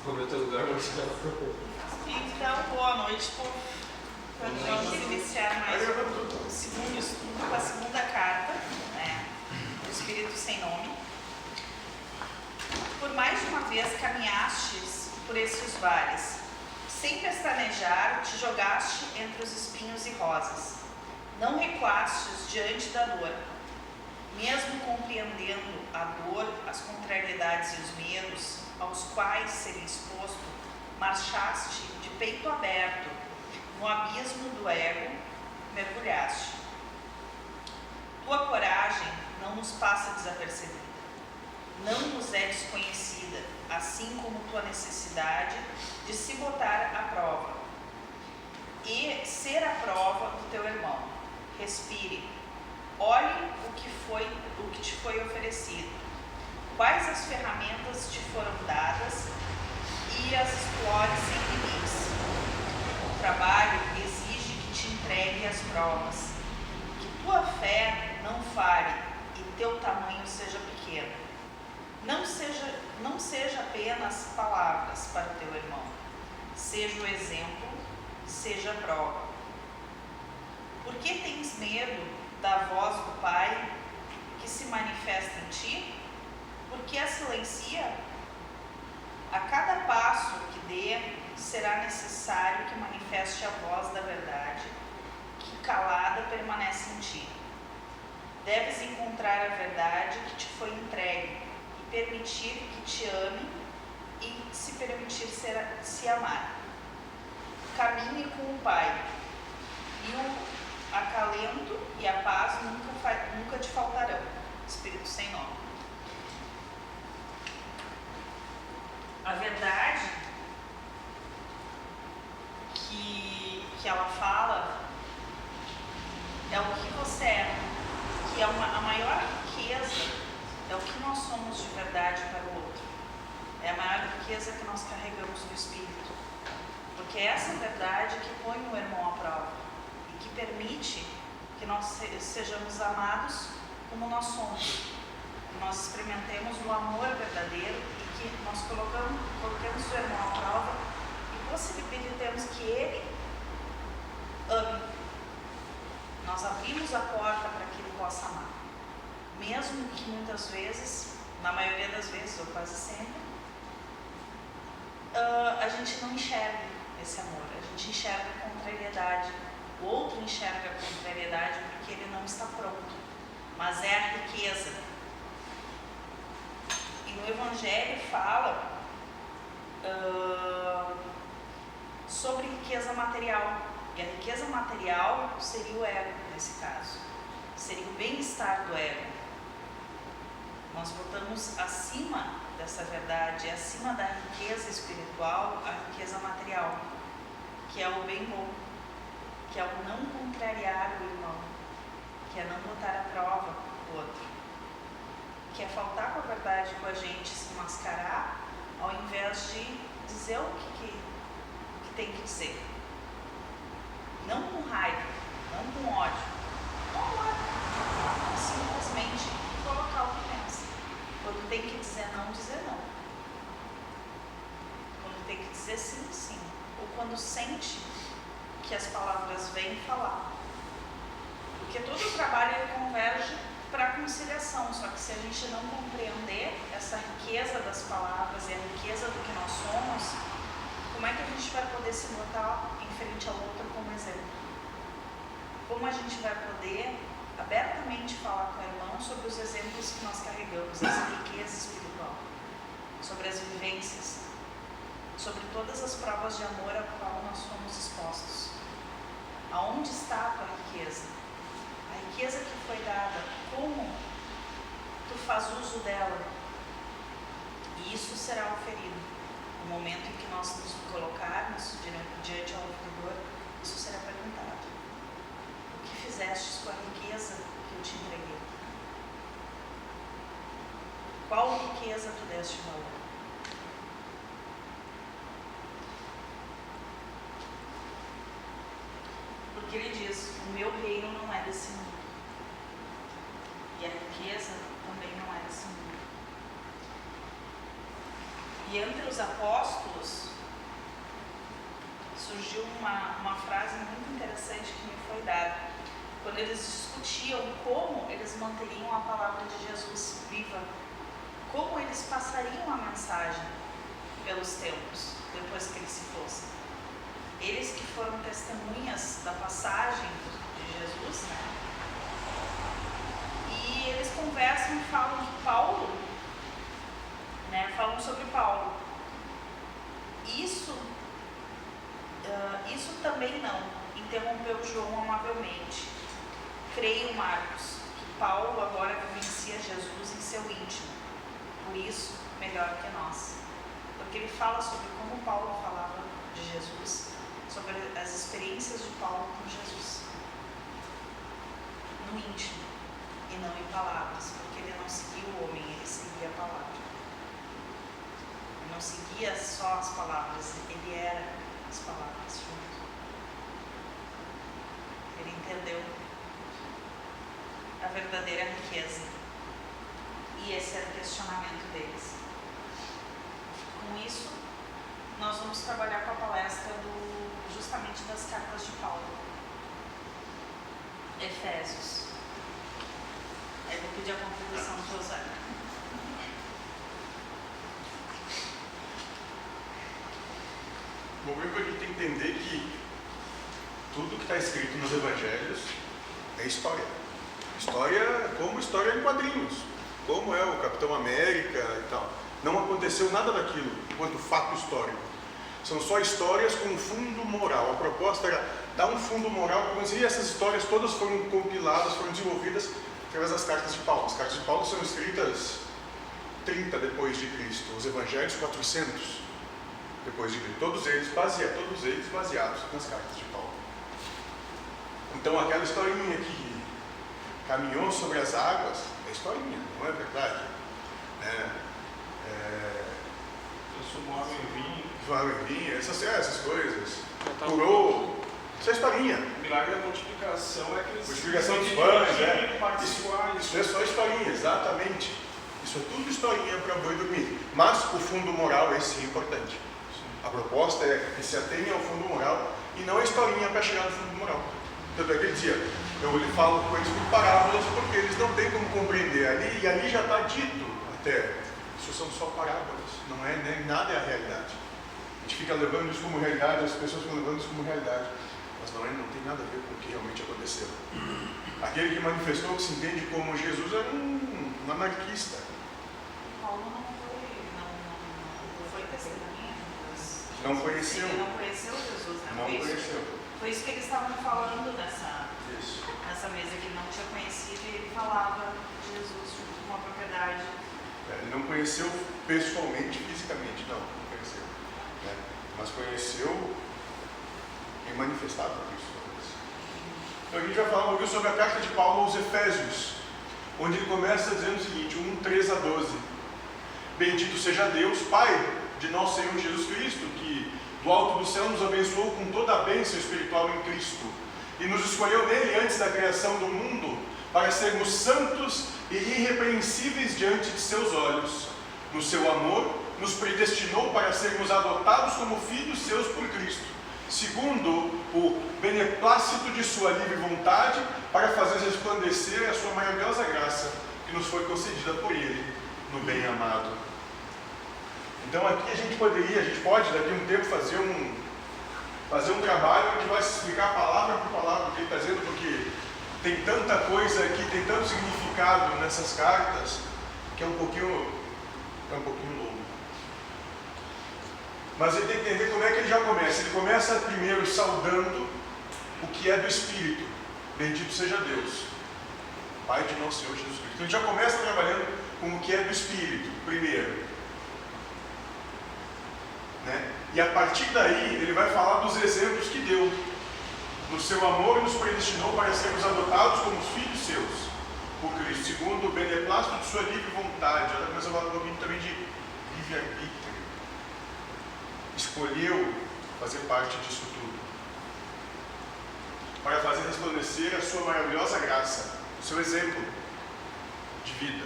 Como é teu lugar, Marcelo? Então, boa noite, povo. Vamos iniciar mais o segundo estudo com a segunda carta, né, do Espírito Sem Nome. Por mais de uma vez caminhastes por esses vales, sem pestanejar te jogaste entre os espinhos e rosas. Não recuastes diante da dor, mesmo compreendendo a dor, as contrariedades e os medos aos quais seria exposto, marchaste de peito aberto, no abismo do ego, mergulhaste. Tua coragem não nos passa desapercebida, não nos é desconhecida, assim como tua necessidade de se botar à prova e ser a prova do teu irmão. Respire, olhe o que te foi oferecido, quais as ferramentas te foram dadas e as explore sem limites. O trabalho exige que te entregue as provas, que tua fé não fale e teu tamanho seja pequeno. Não seja apenas palavras para o teu irmão, seja o exemplo, seja a prova. Por que tens medo da voz do Pai que se manifesta em ti? Por que a silencia? A cada passo que dê, será necessário que manifeste a voz da verdade, que calada permanece em ti. Deves encontrar a verdade que te foi entregue e permitir que te ame e se permitir se amar. Caminhe com o Pai, e o acalento e a paz nunca te faltarão. Espírito Sem Nome. A verdade que ela fala é o que você é, que é a maior riqueza, é o que nós somos de verdade para o outro. É a maior riqueza que nós carregamos do Espírito. Porque é essa verdade que põe o irmão à prova e que permite que nós sejamos amados como nós somos, que nós experimentemos o amor verdadeiro e que nós colocamos o irmão à prova e possibilitemos que ele ame. Nós abrimos a porta para que ele possa amar, mesmo que muitas vezes, na maioria das vezes ou quase sempre, a gente não enxerga esse amor, a gente enxerga a contrariedade, o outro enxerga a contrariedade porque ele não está pronto, mas é a riqueza. E no Evangelho fala sobre riqueza material, e a riqueza material seria o ego nesse caso, seria o bem-estar do ego. Nós botamos acima dessa verdade, acima da riqueza espiritual, a riqueza material, que é o bem bom, que é o não contrariar o irmão, que é não botar à prova o outro, que é faltar com a verdade com a gente, se mascarar, ao invés de dizer o que tem que dizer. Não com raiva, não com ódio, simplesmente colocar o que pensa. Quando tem que dizer não, dizer não. Quando tem que dizer sim, sim. Ou quando sente que as palavras vêm falar. Porque todo o trabalho ele converge para a conciliação, só que se a gente não compreender essa riqueza das palavras e a riqueza do que nós somos, como é que a gente vai poder se botar em frente ao outro como exemplo? Como a gente vai poder abertamente falar com o irmão sobre os exemplos que nós carregamos, essa riqueza espiritual, sobre as vivências, sobre todas as provas de amor a qual nós fomos expostos? Aonde está a tua riqueza? A riqueza que foi dada, como tu faz uso dela? E isso será oferido. No momento em que nós nos colocarmos diante ao ouvidor, isso será perguntado. O que fizestes com a riqueza que eu te entreguei? Qual riqueza tu deste valor? Porque ele diz, o meu reino não é desse mundo. E a riqueza também não é desse mundo. E entre os apóstolos surgiu uma frase muito interessante que me foi dada, quando eles discutiam como eles manteriam a palavra de Jesus viva, como eles passariam a mensagem pelos tempos, depois que ele se fosse. Eles que foram testemunhas da passagem de Jesus, né? E eles conversam e falam que Paulo, né? Falam sobre Paulo. Isso também não interrompeu João amavelmente. Creio, Marcos, que Paulo agora vivencia Jesus em seu íntimo, por isso melhor que nós. Porque ele fala sobre como Paulo falava de Jesus, sobre as experiências de Paulo com Jesus, no íntimo e não em palavras, porque ele não seguia o homem, ele seguia a palavra. Ele não seguia só as palavras, ele era as palavras junto. Ele entendeu a verdadeira riqueza. E esse era o questionamento deles. Com isso, nós vamos trabalhar com a palestra justamente das cartas de Paulo. Efésios. Aí vou pedir a contribuição do José. Bom, primeiro a gente tem que entender que tudo que está escrito nos evangelhos é história. História como história em quadrinhos, como é o Capitão América e tal. Não aconteceu nada daquilo enquanto fato histórico. São só histórias com fundo moral. A proposta era dar um fundo moral, e essas histórias todas foram compiladas, foram desenvolvidas através das cartas de Paulo. As cartas de Paulo são escritas 30 depois de Cristo, os evangelhos 400 depois de Cristo. Todos eles baseados nas cartas de Paulo. Então aquela historinha que caminhou sobre as águas é historinha, não é verdade? Transformou água em vinho. Essas coisas. Curou. Isso é historinha. O milagre da multiplicação é que eles... Multiplicação dos pães, Isso é só historinha, exatamente. Isso é tudo historinha para boi dormir. Mas o fundo moral, esse é importante. A proposta é que se atenha ao fundo moral e não a historinha para chegar no fundo moral. Tanto é que ele dizia, eu falo com eles por parábolas porque eles não têm como compreender ali, e ali já está dito até. Isso são só parábolas, não é nem nada é a realidade. A gente fica levando isso como realidade, as pessoas ficam levando isso como realidade, mas não tem nada a ver com o que realmente aconteceu. Aquele que manifestou, que se entende como Jesus, era um anarquista. Paulo não foi testemunha. Não conheceu. Ele não conheceu Jesus, né? Não conheceu. Foi isso que eles estavam falando nessa mesa, que ele não tinha conhecido e ele falava de Jesus junto com a propriedade. Ele não conheceu pessoalmente, fisicamente, não conheceu. Né? Mas conheceu em manifestado isso. Então a gente vai falar um pouquinho sobre a carta de Paulo aos Efésios, onde ele começa dizendo o seguinte, 1:3-12. Bendito seja Deus, Pai de nosso Senhor Jesus Cristo, que do alto do céu nos abençoou com toda a bênção espiritual em Cristo e nos escolheu nele antes da criação do mundo para sermos santos e irrepreensíveis diante de seus olhos. No seu amor, nos predestinou para sermos adotados como filhos seus por Cristo, segundo o beneplácito de sua livre vontade, para fazer resplandecer a sua maravilhosa graça, que nos foi concedida por ele, no bem-amado. Então aqui a gente pode daqui a um tempo fazer um trabalho onde vai se explicar palavra por palavra o que ele está dizendo, porque tem tanta coisa aqui, tem tanto significado nessas cartas, que é um pouquinho longo. Mas ele tem que entender como é que ele já começa. Ele começa primeiro saudando o que é do Espírito. Bendito seja Deus, Pai de nosso Senhor Jesus Cristo. Então ele já começa trabalhando com o que é do Espírito, primeiro. Né? E a partir daí, ele vai falar dos exemplos que deu. No seu amor, nos predestinou para sermos adotados como filhos seus, por Cristo, segundo o beneplácito de sua livre vontade. Ela começa a falar um pouquinho também de livre-arbítrio. Escolheu fazer parte disso tudo, para fazer resplandecer a sua maravilhosa graça, o seu exemplo de vida.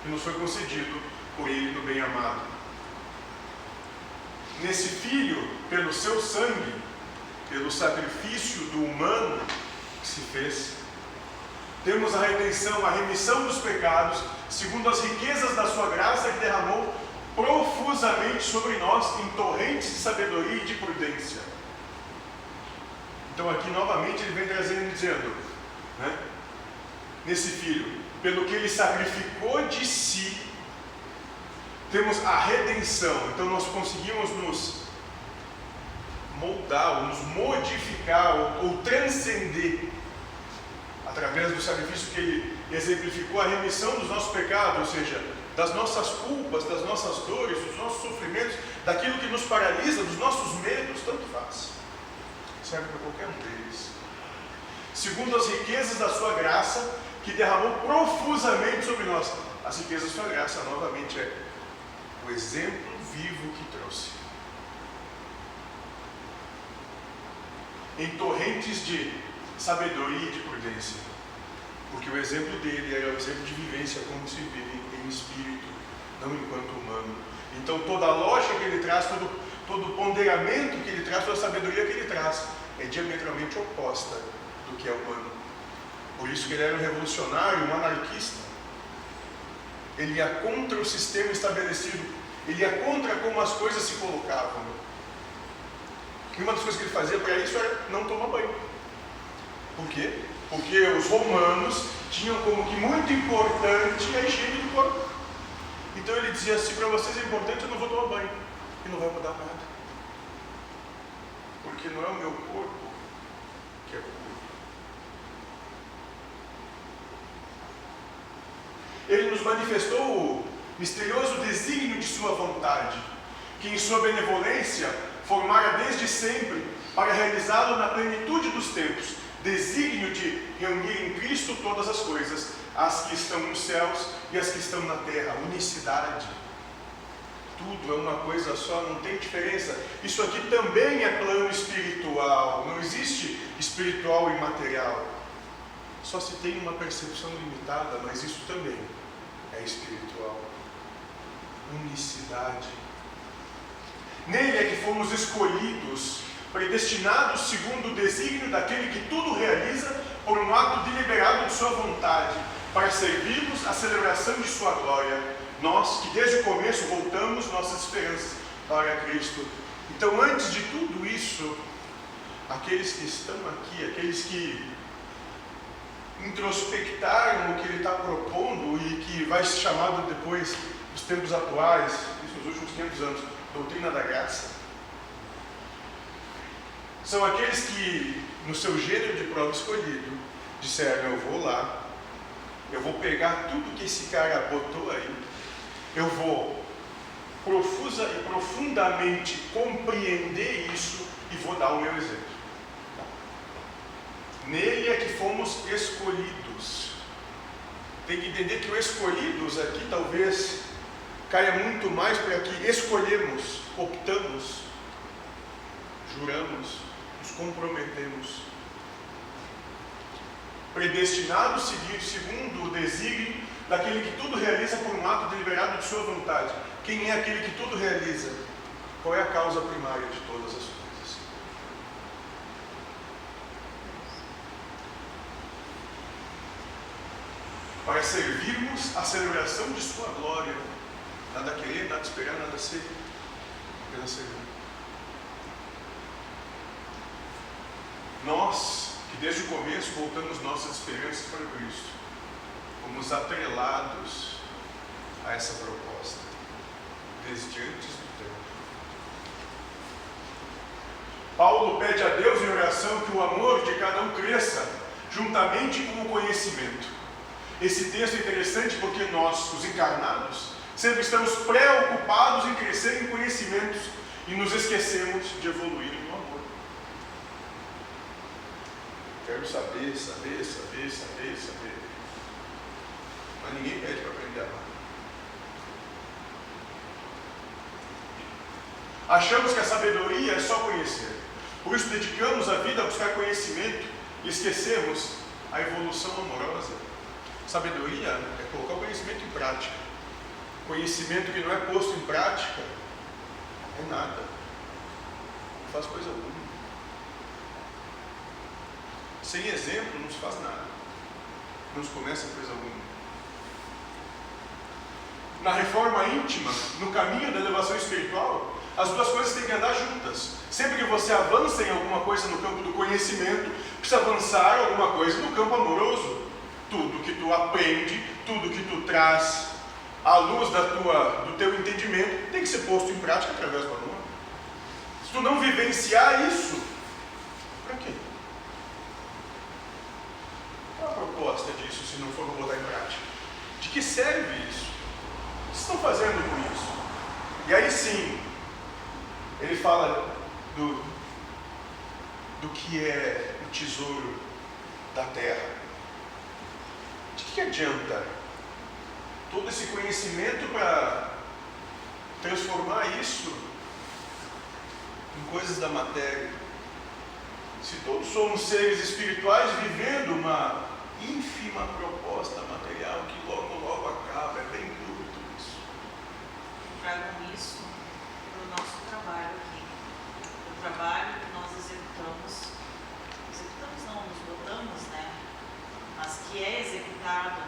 que nos foi concedido por Ele no bem-amado. Nesse Filho, pelo seu sangue, pelo sacrifício do humano que se fez, temos a redenção, a remissão dos pecados, segundo as riquezas da sua graça que derramou profusamente sobre nós em torrentes de sabedoria e de prudência. Então aqui novamente ele vem trazendo e dizendo, né, nesse Filho, pelo que ele sacrificou de si, temos a redenção. Então nós conseguimos nos moldar, ou nos modificar, ou transcender, através do sacrifício que ele exemplificou, a remissão dos nossos pecados, ou seja, das nossas culpas, das nossas dores, dos nossos sofrimentos, daquilo que nos paralisa, dos nossos medos, tanto faz. Serve para qualquer um deles. Segundo as riquezas da sua graça, que derramou profusamente sobre nós. As riquezas da sua graça, novamente, é o exemplo vivo que trouxe. Em torrentes de sabedoria e de prudência. Porque o exemplo dele era o exemplo de vivência como se vive em espírito, não enquanto humano. Então toda a lógica que ele traz, todo o ponderamento que ele traz, toda a sabedoria que ele traz, é diametralmente oposta do que é humano. Por isso que ele era um revolucionário, um anarquista. Ele ia contra o sistema estabelecido, ele ia contra como as coisas se colocavam. E uma das coisas que ele fazia para isso era não tomar banho. Por quê? Porque os romanos tinham como que muito importante a higiene do corpo. Então ele dizia assim, para vocês é importante, eu não vou tomar banho. E não vai mudar nada. Porque não é o meu corpo que é puro. Ele nos manifestou o misterioso desígnio de sua vontade, que em sua benevolência formara desde sempre para realizá-lo na plenitude dos tempos, desígnio de reunir em Cristo todas as coisas, as que estão nos céus e as que estão na terra, unicidade. Tudo é uma coisa só, não tem diferença. Isso aqui também é plano espiritual, não existe espiritual e material. Só se tem uma percepção limitada, mas isso também é espiritual. Unicidade. Nele é que fomos escolhidos, predestinados segundo o desígnio daquele que tudo realiza por um ato deliberado de sua vontade, para servirmos à celebração de sua glória. Nós, que desde o começo voltamos nossas esperanças para Cristo. Então, antes de tudo isso, aqueles que estão aqui, aqueles que introspectaram o que ele está propondo e que vai ser chamado depois, nos tempos atuais, isso nos últimos 500 anos, doutrina da graça, são aqueles que, no seu gênero de prova escolhido, disseram, eu vou lá, eu vou pegar tudo que esse cara botou aí, eu vou profusa e profundamente compreender isso e vou dar o meu exemplo. Nele é que fomos escolhidos. Tem que entender que o escolhidos aqui talvez caia muito mais para que escolhemos, optamos, juramos, nos comprometemos. Predestinados segundo o desígnio daquele que tudo realiza por um ato deliberado de sua vontade. Quem é aquele que tudo realiza? Qual é a causa primária de todas as coisas? Para servirmos à celebração de sua glória. Nada querer, nada esperar, nada ser. Apenas servir. Nós, que desde o começo voltamos nossas esperanças para Cristo, fomos atrelados a essa proposta, desde antes do tempo. Paulo pede a Deus em oração que o amor de cada um cresça, juntamente com o conhecimento. Esse texto é interessante porque nós, os encarnados, sempre estamos preocupados em crescer em conhecimentos e nos esquecemos de evoluir no amor. Quero saber. Mas ninguém pede para aprender a amar. Achamos que a sabedoria é só conhecer. Por isso dedicamos a vida a buscar conhecimento e esquecemos a evolução amorosa. Sabedoria é colocar o conhecimento em prática. Conhecimento que não é posto em prática é nada. Não faz coisa alguma. Sem exemplo não se faz nada. Não se começa coisa alguma. Na reforma íntima, no caminho da elevação espiritual, as duas coisas têm que andar juntas. Sempre que você avança em alguma coisa no campo do conhecimento, precisa avançar alguma coisa no campo amoroso. Tudo que tu aprende, tudo que tu traz à luz do teu entendimento, tem que ser posto em prática através do amor. Se tu não vivenciar isso, para quê? Qual a proposta disso se não for botar em prática? De que serve isso? O que estão fazendo com isso? E aí sim, ele fala do que é o tesouro da terra. De que adianta todo esse conhecimento para transformar isso em coisas da matéria? Se todos somos seres espirituais vivendo uma ínfima proposta material que logo, logo acaba, é bem duro tudo isso. Tragam isso para o nosso trabalho aqui. O trabalho que nós executamos não, nos botamos, né? Mas que é executado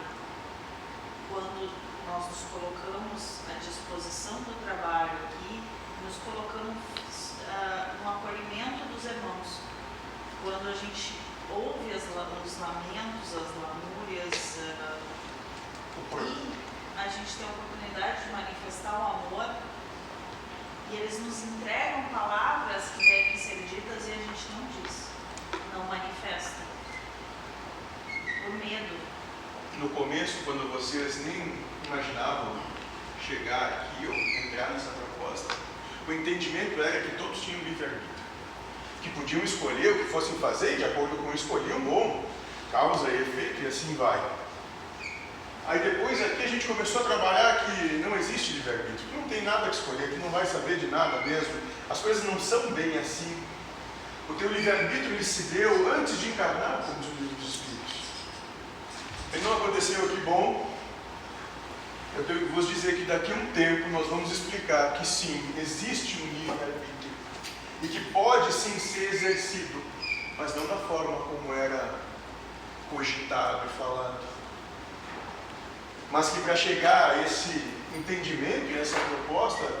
quando nós nos colocamos à disposição do trabalho aqui, nos colocamos no acolhimento dos irmãos. Quando a gente ouve os lamentos, as lamúrias, e a gente tem a oportunidade de manifestar o amor, e eles nos entregam palavras que devem ser ditas e a gente não diz, não manifesta, por medo. No começo, quando vocês nem imaginavam chegar aqui ou entrar nessa proposta, o entendimento era que todos tinham livre-arbítrio, que podiam escolher o que fossem fazer e de acordo com o escolhiam, bom, causa e efeito e assim vai. Aí depois aqui a gente começou a trabalhar que não existe livre-arbítrio, que não tem nada que escolher, que não vai saber de nada mesmo, as coisas não são bem assim. O teu livre-arbítrio ele se deu antes de encarnar como um livro dos Espíritos. E não aconteceu aqui, bom, eu tenho que vos dizer que daqui a um tempo nós vamos explicar que sim, existe um livre-arbítrio e que pode sim ser exercido, mas não da forma como era cogitado e falado. Mas que para chegar a esse entendimento e essa proposta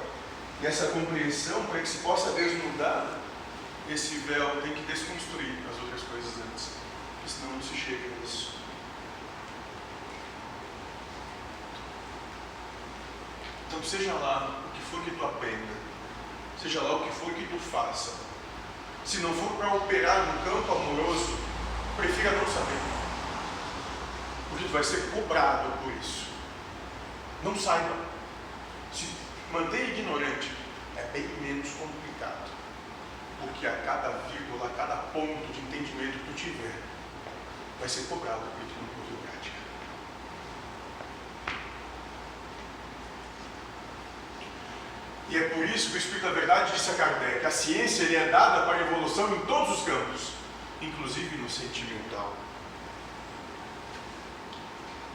e essa compreensão, para que se possa desnudar esse véu, tem que desconstruir as outras coisas antes, porque senão não se chega a isso. Então seja lá o que for que tu aprenda, seja lá o que for que tu faça, se não for para operar no campo amoroso, prefira não saber, porque tu vai ser cobrado por isso. Não saiba, se manter ignorante é bem menos complicado, porque a cada vírgula, a cada ponto de entendimento que tu tiver, vai ser cobrado porque tu não pôs em prática. E é por isso que o Espírito da Verdade disse a Kardec: a ciência ele é dada para a evolução em todos os campos, inclusive no sentimental.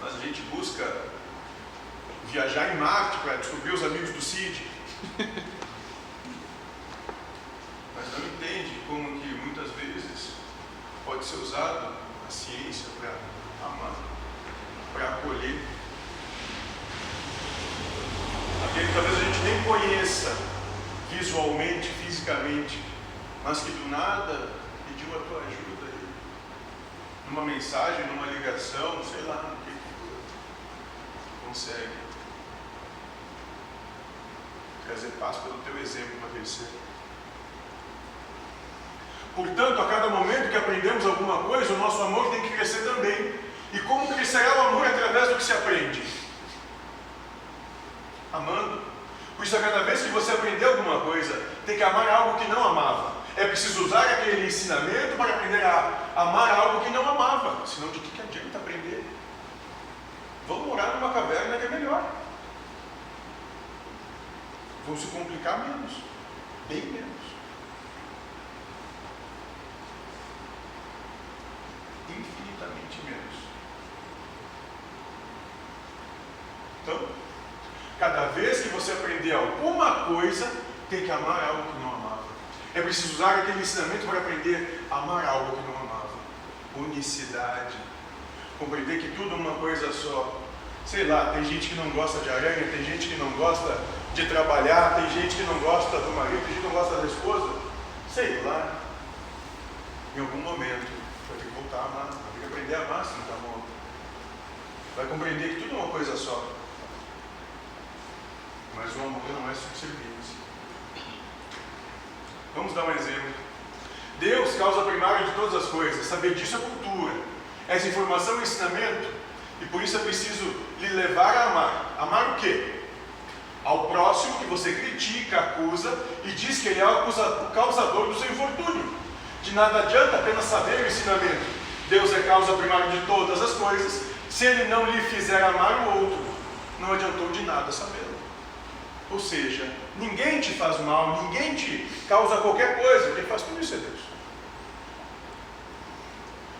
Mas a gente busca viajar em Marte para descobrir os amigos do Cid, mas não entende como que muitas vezes pode ser usado a ciência para amar, para acolher aquele que talvez a gente nem conheça visualmente, fisicamente, mas que do nada pediu a tua ajuda aí, numa mensagem, numa ligação, sei lá, no que consegue trazer paz pelo teu exemplo para crescer. Portanto, a cada momento que aprendemos alguma coisa, o nosso amor tem que crescer também. E como crescerá o amor através do que se aprende? Amando. Por isso, a cada vez que você aprender alguma coisa, tem que amar algo que não amava. É preciso usar aquele ensinamento para aprender a amar algo que não amava. Senão, de que adianta aprender? Vamos morar numa caverna que é melhor. Vão se complicar menos, bem menos. Infinitamente menos. Então, cada vez que você aprender alguma coisa, tem que amar algo que não amava. É preciso usar aquele ensinamento para aprender a amar algo que não amava. Unicidade. Compreender que tudo é uma coisa só. Sei lá, tem gente que não gosta de aranha, tem gente que não gosta de trabalhar, tem gente que não gosta do marido, tem gente que não gosta da esposa. Sei lá. Em algum momento, vai ter que voltar a amar, vai ter que aprender a amar se não está morto. Vai compreender que tudo é uma coisa só. Mas o amor não é subserviência. Vamos dar um exemplo. Deus, causa primária de todas as coisas. Saber disso é cultura. Essa informação é ensinamento. E por isso é preciso lhe levar a amar. Amar o quê? Ao próximo que você critica, acusa e diz que ele é o causador do seu infortúnio. De nada adianta apenas saber o ensinamento. Deus é causa primária de todas as coisas. Se ele não lhe fizer amar o outro, não adiantou de nada sabê-lo. Ou seja, ninguém te faz mal, ninguém te causa qualquer coisa. Quem faz tudo isso é Deus.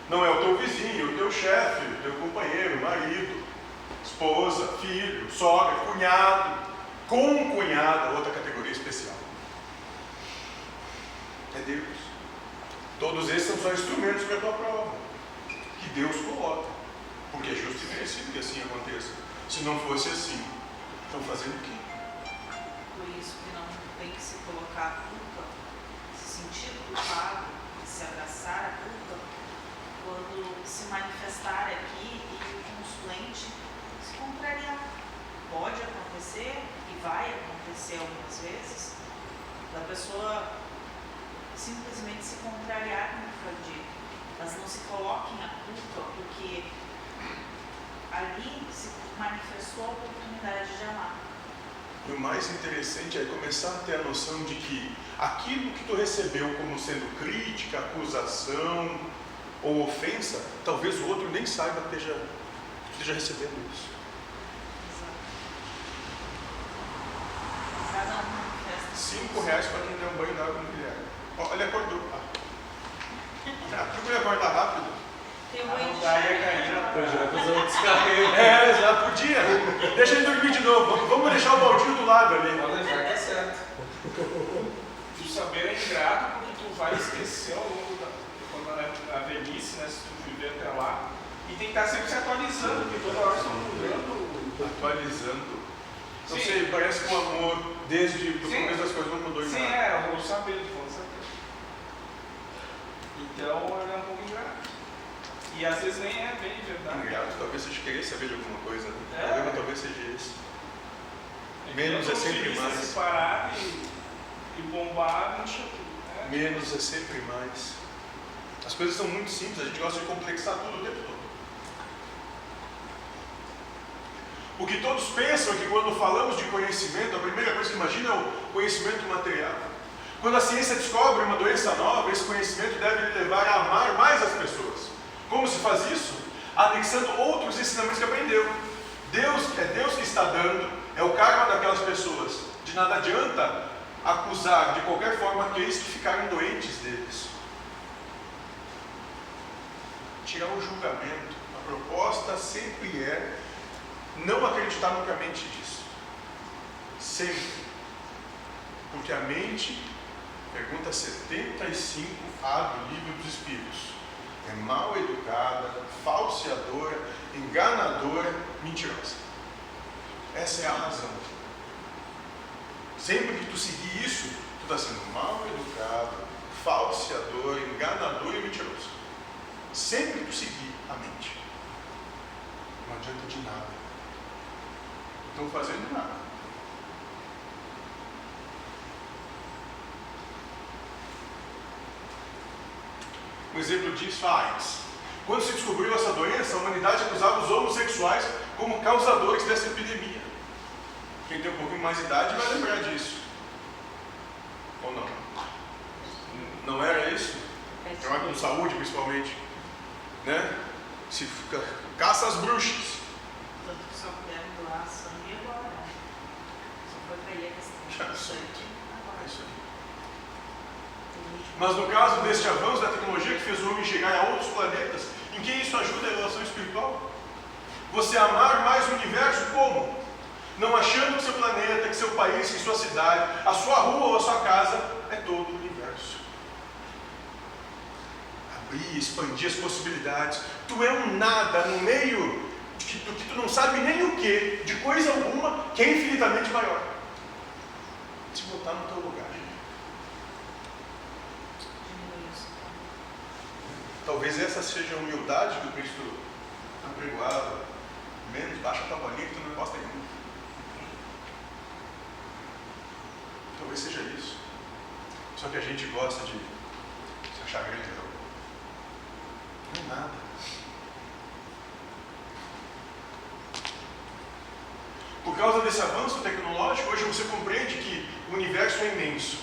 Não é o teu vizinho, o teu chefe, o teu companheiro, marido, esposa, filho, sogra, cunhado, concunhada, outra categoria especial. É Deus. Todos esses são só instrumentos para a tua prova, que Deus coloca, porque é justo e merecido que assim aconteça. Se não fosse assim, estão fazendo o quê? Por isso que não tem que se colocar a culpa, se sentir culpado, se abraçar a culpa, quando se manifestar aqui e o consulente se contrariar. Pode acontecer, e vai acontecer algumas vezes, da pessoa simplesmente se contrariar, como foi dito, mas não se coloquem a culpa, porque ali se manifestou a oportunidade de amar. E o mais interessante é começar a ter a noção de que aquilo que tu recebeu como sendo crítica, acusação ou ofensa, talvez o outro nem saiba que esteja recebendo isso. Cada um manifesta. R$5 para quem der um banho d'água no Guilherme. Ele acordou. Procura acordar rápido. Tem um banho de Daí chá. ia cair na Eu já fiz um descarrego. Já podia. Deixa ele dormir de novo. Vamos deixar o baldinho do lado ali. Pode deixar que é certo. Tu saber é ingrato porque tu vai esquecer ao longo da velhice, né? Se tu viver até lá. E tem que estar sempre se atualizando, porque toda hora estão mudando. Atualizando. Não Sim. sei, parece que o amor, desde o Sim. começo das coisas, não mudou em Sim, nada. o saber, falando saber. Então ele é um pouco ingrato. E às vezes nem é bem verdade. Ingrato, talvez seja querer saber de alguma coisa. Né? É. O problema talvez seja esse. Menos é sempre mais. Se parar e bombar, não chega. Menos é sempre mais. As coisas são muito simples, a gente gosta de complexar tudo o tempo todo. O que todos pensam é que quando falamos de conhecimento, a primeira coisa que imagina é o conhecimento material. Quando a ciência descobre uma doença nova, esse conhecimento deve lhe levar a amar mais as pessoas. Como se faz isso? Anexando outros ensinamentos que aprendeu. É Deus que está dando, é o karma daquelas pessoas. De nada adianta acusar de qualquer forma aqueles que ficaram doentes deles. Tirar o julgamento. A proposta sempre é não acreditar no que a mente diz. Sempre. Porque a mente, pergunta 75A do Livro dos Espíritos, é mal educada, falseadora, enganadora, mentirosa. Essa é a razão. Sempre que tu seguir isso, tu está sendo mal educado, falseador, enganador e mentiroso. Sempre que tu seguir a mente. Não adianta de nada. Não estão fazendo nada. Um exemplo disso, a AIDS. Quando se descobriu essa doença, a humanidade acusava os homossexuais como causadores dessa epidemia. Quem tem um pouquinho mais de idade vai lembrar disso. Ou não? Não era isso? Trabalho com saúde, principalmente. Né? Se fica, caça as bruxas. Tanto que só puderam doar sangue agora. Só foi para aí a questão do sangue. É isso aí. Mas no caso deste avanço da tecnologia que fez o homem chegar a outros planetas, em que isso ajuda a relação espiritual? Você amar mais o universo como? não achando que seu planeta, que seu país, que sua cidade, a sua rua ou a sua casa é todo o universo. Abrir, expandir as possibilidades. Tu é um nada no meio do que tu não sabe nem o que, de coisa alguma, que é infinitamente maior. Se botar no teu lugar. Talvez essa seja a humildade que o Cristo apregoava. Menos, baixa a tua bolinha que tu não gosta nenhuma. Talvez seja isso. Só que a gente gosta de se achar grande, não é nada. Por causa desse avanço tecnológico, hoje você compreende que o universo é imenso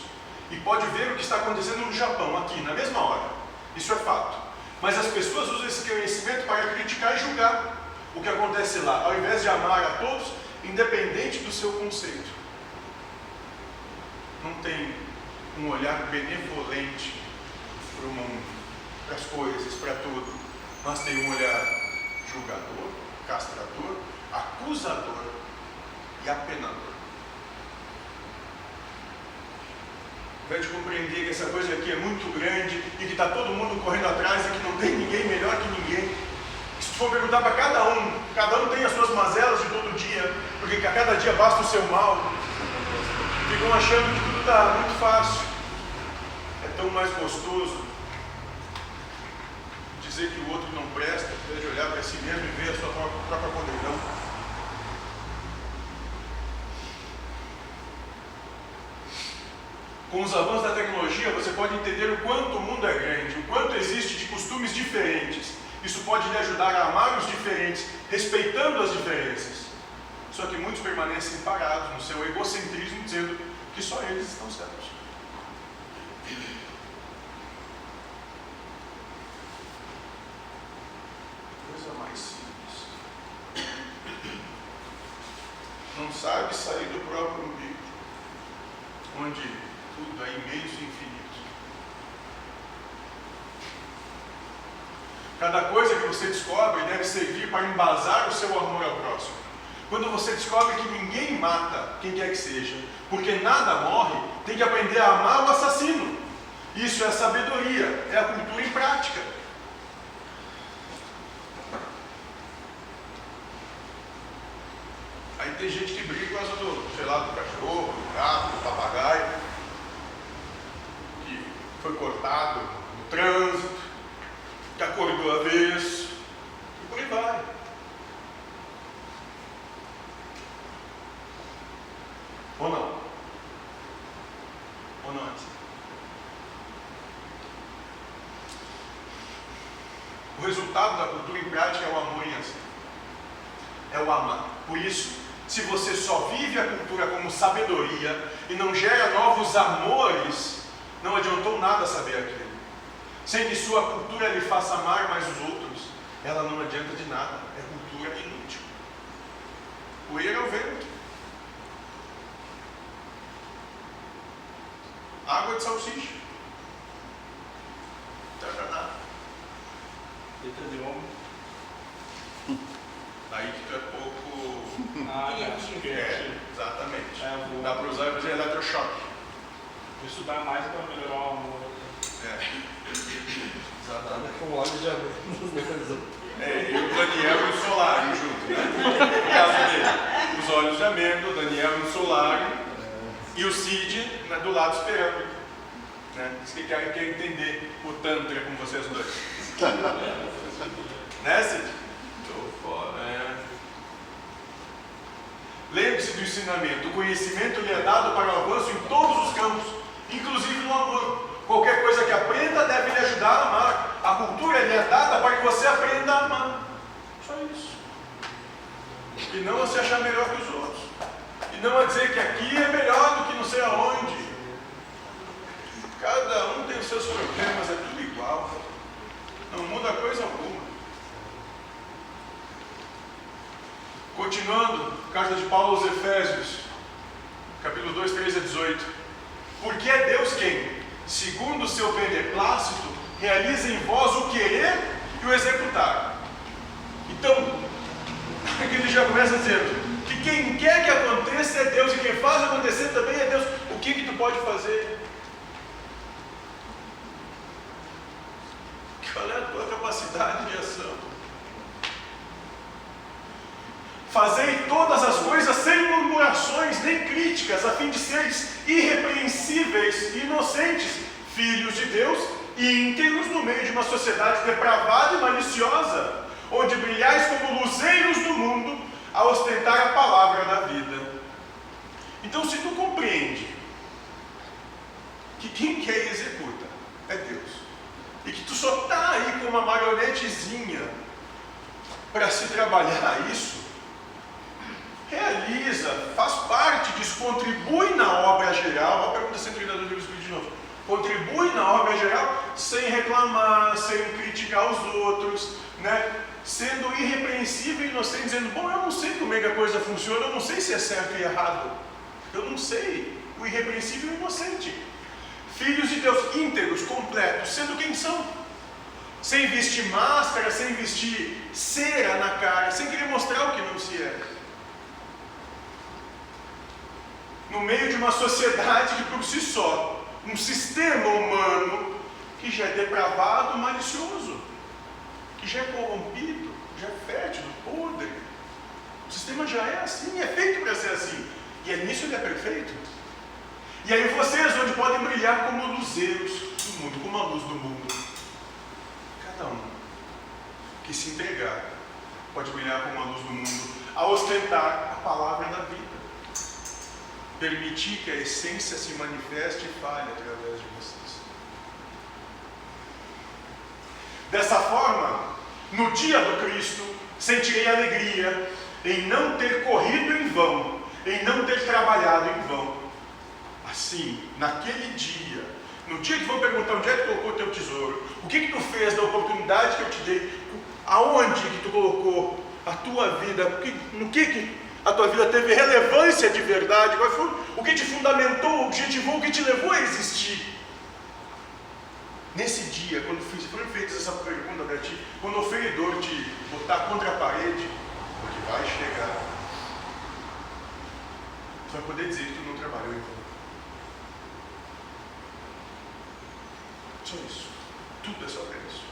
e pode ver o que está acontecendo no Japão, aqui, na mesma hora. Isso é fato. Mas as pessoas usam esse conhecimento para criticar e julgar o que acontece lá, ao invés de amar a todos, independente do seu conceito. Não tem um olhar benevolente para o mundo, para as coisas, para tudo, mas tem um olhar julgador, castrador, acusador e apenador. Ao invés de compreender que essa coisa aqui é muito grande e que está todo mundo correndo atrás e que não tem ninguém melhor que ninguém. Se tu for perguntar para cada um tem as suas mazelas de todo dia, porque a cada dia basta o seu mal. Ficam achando que tudo está muito fácil. É tão mais gostoso dizer que o outro não presta, ao invés de olhar para si mesmo e ver a sua própria podridão. Com os avanços da tecnologia, você pode entender o quanto o mundo é grande, o quanto existe de costumes diferentes. Isso pode lhe ajudar a amar os diferentes, respeitando as diferenças. Só que muitos permanecem parados no seu egocentrismo, dizendo que só eles estão certos. Coisa mais simples. Não sabe sair do próprio umbigo, onde tudo é imenso e infinito. Cada coisa que você descobre deve servir para embasar o seu amor ao próximo. Quando você descobre que ninguém mata quem quer que seja, porque nada morre, tem que aprender a amar o assassino. Isso é a sabedoria, é a cultura em prática. Aí tem gente que briga por causa do, sei lá, do cachorro, do gato, do papagaio, que foi cortado no trânsito, que acordou avesso, e por aí vai. Ou não? Ou não é assim? O resultado da cultura em prática é o amor em ação. É o amar. Por isso, se você só vive a cultura como sabedoria e não gera novos amores, não adiantou nada saber aquilo. Sem que sua cultura lhe faça amar mais os outros, ela não adianta de nada. É cultura inútil. Poeira ao vento. Água de salsicha. Não adianta nada. Letra de homem. Aí que tu é pouco... Criativo. Exatamente. É, Dá para usar e fazer eletrochoque. Vou estudar mais para melhorar o amor. Exatamente. Com óleo de amêndoas. E o Daniel e o Solário junto, né? No caso dele, os olhos de amêndoa, o Daniel e o Solário, e o Cid, né, do lado esperando. Né? Diz que quer entender o Tantra com vocês dois. Né, Cid? Tô fora. Lembre-se do ensinamento. O conhecimento lhe é dado para o avanço em todos os campos, inclusive no amor. Qualquer coisa que aprenda deve lhe ajudar a amar. A cultura lhe é dada para que você aprenda a amar. Só isso. E não a se achar melhor que os outros. E não a dizer que aqui é melhor do que não sei aonde. Cada um tem os seus problemas, é tudo igual. Não muda coisa alguma. Continuando, carta de Paulo aos Efésios, capítulo 2, 13 a 18. Porque é Deus quem, segundo o seu beneplácito, realiza em vós o querer e o executar. Então, aqui ele já começa dizendo, o que quem quer que aconteça é Deus, e quem faz acontecer também é Deus. O que tu pode fazer? Qual é a tua capacidade de ação? Fazei todas as coisas sem murmurações nem críticas, a fim de seres irrepreensíveis e inocentes, filhos de Deus e íntegros no meio de uma sociedade depravada e maliciosa, onde brilhais como luzeiros do mundo a ostentar a palavra da vida. Então, se tu compreende que quem quer e executa é Deus, e que tu só está aí com uma marionetezinha para se trabalhar isso, realiza, faz parte disso, contribui na obra geral. A pergunta 132 do Espírito de novo. Contribui na obra geral sem reclamar, sem criticar os outros, né? Sendo irrepreensível e inocente, dizendo: bom, eu não sei como é que a coisa funciona, eu não sei se é certo e errado, eu não sei. O irrepreensível e inocente. Filhos de Deus, íntegros, completos, sendo quem são, sem vestir máscara, sem vestir cera na cara, sem querer mostrar o que não se é, no meio de uma sociedade que por si só, um sistema humano que já é depravado, malicioso, que já é corrompido, já é fértil, podre. O sistema já é assim, é feito para ser assim, e é nisso ele é perfeito. E aí vocês onde podem brilhar como luzeiros do mundo, como a luz do mundo. Cada um que se entregar pode brilhar como a luz do mundo, a ostentar a palavra da vida. Permitir que a essência se manifeste e fale através de vocês. Dessa forma, no dia do Cristo, sentirei alegria em não ter corrido em vão, em não ter trabalhado em vão. Assim, naquele dia, no dia que vão perguntar onde é que tu colocou o teu tesouro, o que tu fez da oportunidade que eu te dei, aonde que tu colocou a tua vida, no que a tua vida teve relevância de verdade, qual foi o que te fundamentou, objetivou, o que te levou a existir. Nesse dia, quando foram feitas essa pergunta para ti, quando o oferidor te botar contra a parede, porque vai chegar, tu vai poder dizer que tu não trabalhou em vão. Só isso. Tudo é só para isso.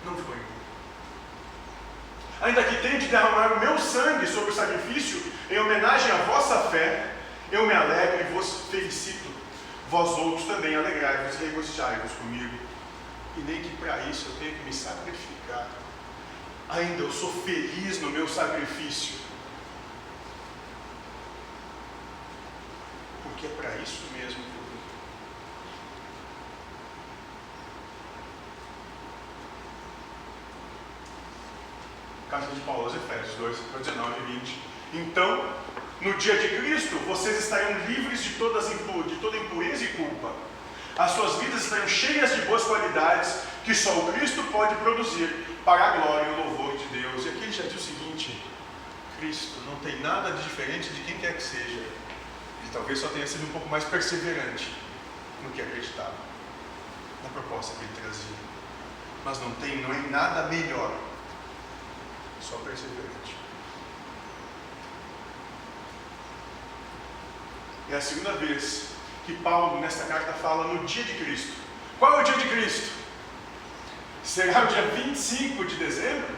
Não foi em vão. Ainda que tenha de derramar o meu sangue sobre o sacrifício, em homenagem à vossa fé, eu me alegro e vos felicito. Vós outros também alegrai-vos e regozijai-vos comigo. E nem que para isso eu tenha que me sacrificar. Ainda eu sou feliz no meu sacrifício. Porque é para isso mesmo que eu vim. Carta de Paulo aos Efésios 2, 19 e 20. Então, no dia de Cristo, vocês estarão livres de toda impureza e culpa. As suas vidas estarão cheias de boas qualidades que só o Cristo pode produzir para a glória e o louvor de Deus. E aqui ele já diz o seguinte: Cristo não tem nada de diferente de quem quer que seja. Ele talvez só tenha sido um pouco mais perseverante no que acreditava, na proposta que ele trazia. Mas não é nada melhor, só perseverante. É a segunda vez que Paulo, nesta carta, fala no dia de Cristo. Qual é o dia de Cristo? Será o dia 25 de dezembro?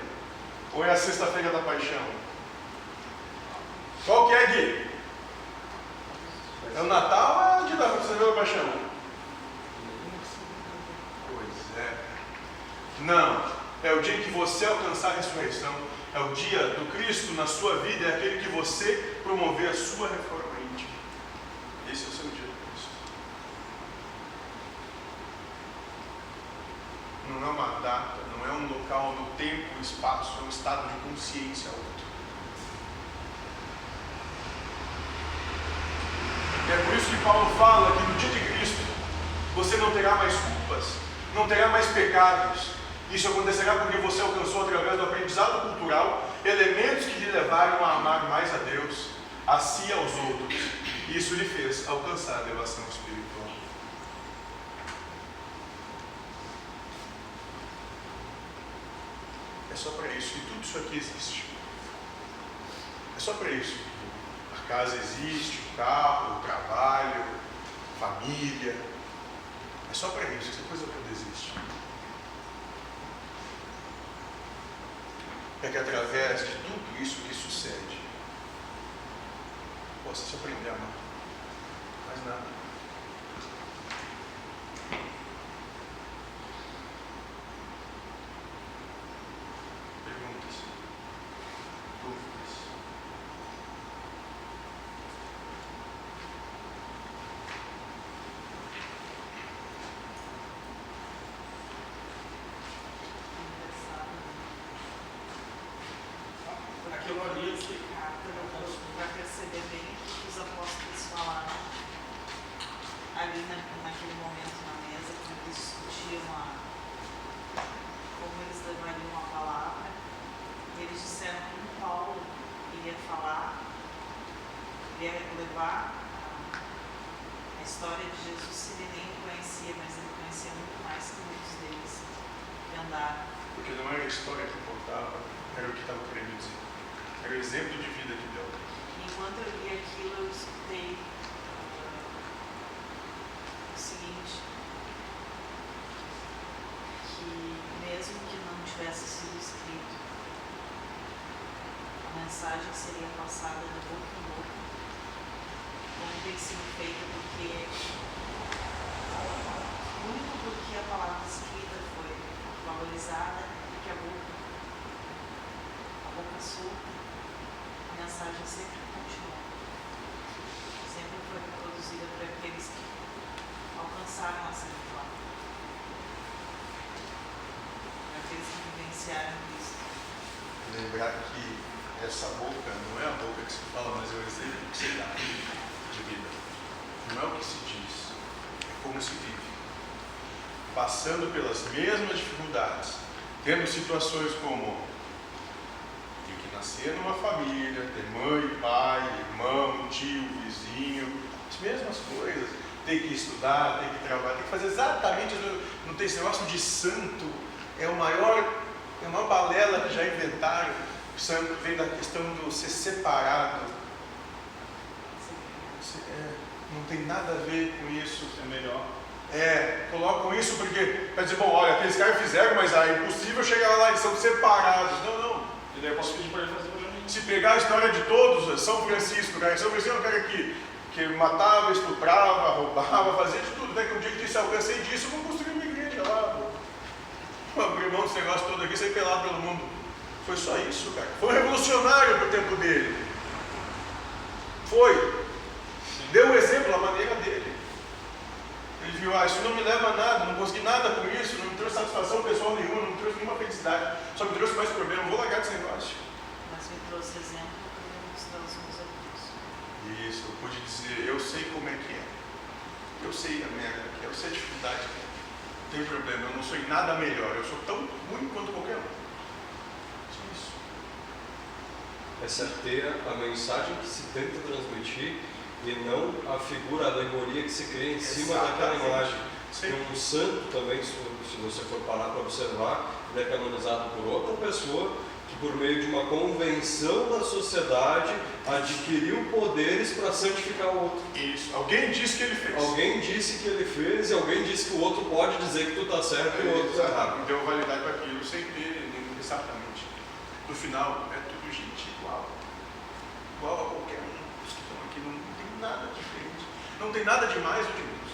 Ou é a sexta-feira da paixão? Qual que é, Gui? É o Natal ou é o dia da sexta-feira da paixão? Pois é. Não. É o dia em que você alcançar a ressurreição. É o dia do Cristo na sua vida. É aquele que você promover a sua reforma íntima. Esse é o seu dia de Cristo. Não é uma data, não é um local no tempo, no espaço, é um estado de consciência outro. E é por isso que Paulo fala que no dia de Cristo você não terá mais culpas, não terá mais pecados. Isso acontecerá porque você alcançou, através do aprendizado cultural, elementos que lhe levaram a amar mais a Deus, a si e aos outros. Isso lhe fez alcançar a elevação espiritual. É só para isso que tudo isso aqui existe. É só para isso. A casa existe, o carro, o trabalho, família. É só para isso, essa coisa toda existe. É que através de tudo isso que sucede, possa se aprender a amar. Mais nada. Perguntas? Dúvidas? Aquilo ali que Vai perceber bem o que os apóstolos falaram ali naquele momento na mesa, quando eles discutiam como eles levariam a palavra. Eles disseram que Paulo iria falar, iria levar a história de Jesus, se ele nem o conhecia, mas ele conhecia muito mais que muitos deles que andaram. Porque não era a história que importava, era o que estava querendo dizer. Era o exemplo de vida que deu. Enquanto eu li aquilo, eu escutei o seguinte, que mesmo que não tivesse sido escrito, a mensagem seria passada de boca em boca, como tem sido feita, porque muito porque a palavra escrita foi valorizada, porque a boca solta, a mensagem sempre continuou. Sempre foi produzida por aqueles que alcançaram essa vitória. Por aqueles que vivenciaram isso. Lembrar que essa boca não é a boca que se fala, mas é o exemplo que se dá de vida. Não é o que se diz, é como se vive. Passando pelas mesmas dificuldades, tendo situações como ter que nascer numa família, ter mãe, pai, irmão, tio, vizinho, as mesmas coisas. Ter que estudar, ter que trabalhar, ter que fazer exatamente. Não tem esse negócio de santo, é a maior balela que já inventaram. O santo vem da questão do ser separado. Não tem nada a ver com isso. é melhor. Colocam isso porque, para dizer, bom, olha, aqueles caras fizeram, mas é impossível chegar lá, eles são separados. Não. E daí eu posso pedir para ele fazer para mim. Se pegar a história de todos, São Francisco, cara, São Francisco é um cara que matava, estuprava, roubava, fazia de tudo. Até que um dia ele disse, eu cansei disso, vamos construir uma igreja lá. Vou abrir mão desse negócio todo aqui, sair pelado pelo mundo. Foi só isso, cara. Foi um revolucionário pro tempo dele. Foi. Deu um exemplo, a maneira dele. Ele viu, isso não me leva a nada, não consegui nada com isso, não me trouxe satisfação pessoal nenhuma, não me trouxe nenhuma felicidade, só me trouxe mais problema, vou largar desse negócio. Mas me trouxe exemplo para mostrar os meus amigos. Isso, eu pude dizer, eu sei como é que é. Eu sei a merda que é, eu sei a dificuldade que é. Não tem problema, eu não sou em nada melhor, eu sou tão ruim quanto qualquer um. Só isso. Essa é ter a mensagem que se tenta transmitir e não a figura, a alegoria que se cria em cima daquela imagem. Tem um santo também, se você for parar para observar, ele é canonizado por outra pessoa que, por meio de uma convenção da sociedade, adquiriu poderes para santificar o outro. Isso, alguém disse que ele fez. Alguém disse que ele fez e alguém disse que o outro pode dizer que tu está certo e o outro está errado. Deu validade para aquilo sem ter exatamente. No final, é tudo gente igual. Igual a qualquer um dos que estão aqui, não tem nada diferente. Não tem nada de mais ou de menos.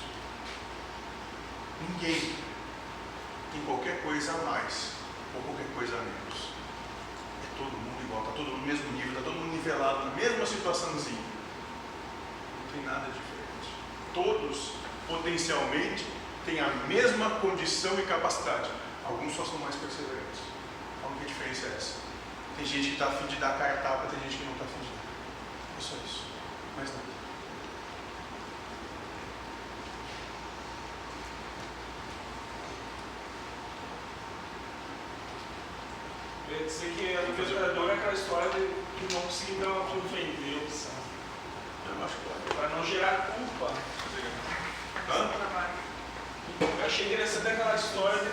Ninguém tem qualquer coisa a mais ou qualquer coisa a menos. É todo mundo igual, está todo mundo no mesmo nível, está todo mundo nivelado, na mesma situaçãozinha. Não tem nada diferente. Todos, potencialmente, têm a mesma condição e capacidade. Alguns só são mais perseverantes. A única diferença é essa. Tem gente que está a fim de dar cara a tapa, tem gente que não está a fim de dar. É só isso. Mais nada. Eu ia dizer que a libertadora é aquela história de que não conseguir dar uma convender, sabe? Eu acho que Para não gerar culpa. Hã? Trabalho. Eu achei interessante aquela história de